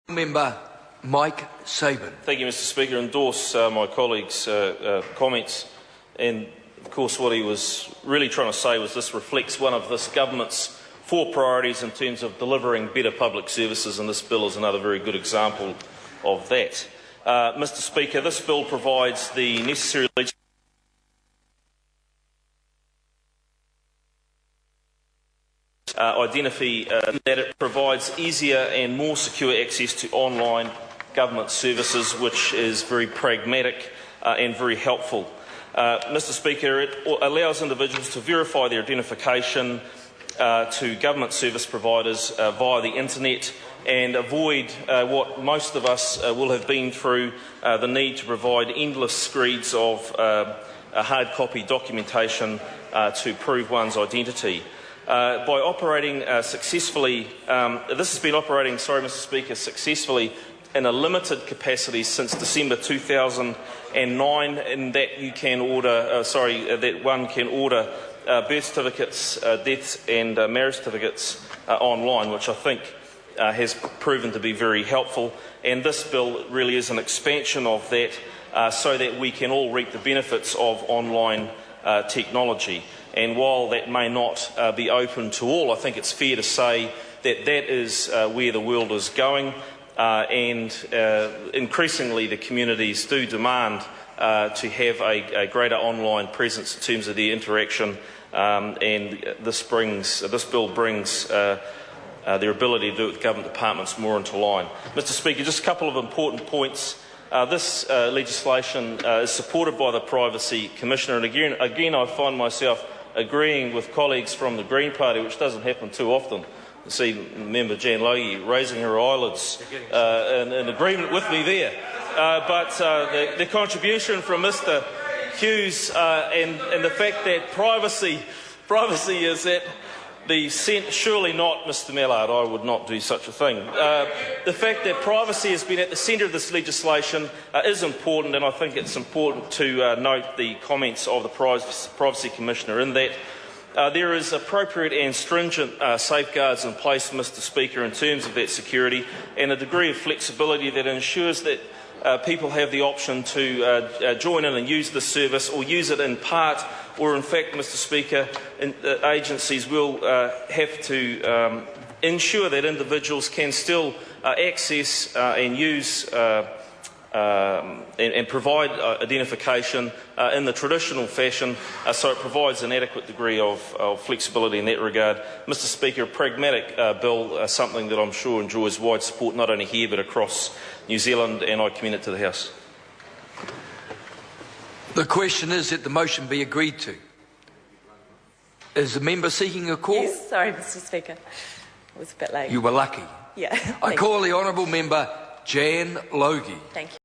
Member Mike Sabin. Thank you, Mr Speaker. Endorse my colleague's comments, and of course what he was really trying to say was this reflects one of this government's 4 priorities in terms of delivering better public services, and this bill is another very good example of that. Mr Speaker, this bill provides the necessary identify that it provides easier and more secure access to online government services, which is very pragmatic and very helpful. Mr Speaker, it allows individuals to verify their identification to government service providers via the internet and avoid what most of us will have been through, the need to provide endless screeds of hard copy documentation to prove one's identity. By operating successfully, this has been operating, Mr Speaker, successfully in a limited capacity since December 2009, in that you can order, that one can order birth certificates, death and marriage certificates online, which I think has proven to be very helpful. And this bill really is an expansion of that, so that we can all reap the benefits of online technology. And while that may not be open to all, I think it's fair to say that that is where the world is going, and increasingly the communities do demand to have a greater online presence in terms of their interaction, and this bill brings their ability to do it with government departments more into line. Mr Speaker, just a couple of important points. This legislation is supported by the Privacy Commissioner, and again I find myself agreeing with colleagues from the Green Party, which doesn't happen too often. I see Member Jan Logie raising her eyelids in agreement with me there. But the contribution from Mr Hughes and the fact that privacy is at the centre, surely not, Mr Mallard, I would not do such a thing. The fact that privacy has been at the centre of this legislation is important, and I think it's important to note the comments of the Privacy Commissioner in that there is appropriate and stringent safeguards in place, Mr Speaker, in terms of that security, and a degree of flexibility that ensures that people have the option to join in and use the service, or use it in part, or in fact, Mr Speaker, agencies will have to ensure that individuals can still access and use and provide identification in the traditional fashion, so it provides an adequate degree of flexibility in that regard. Mr Speaker, a pragmatic bill, something that I'm sure enjoys wide support not only here but across New Zealand, and I commend it to the House. The question is that the motion be agreed to. Is the member seeking a call? Yes, sorry, Mr Speaker. It was a bit late. You were lucky. Yeah. I call the honourable member Jan Logie. Thank you.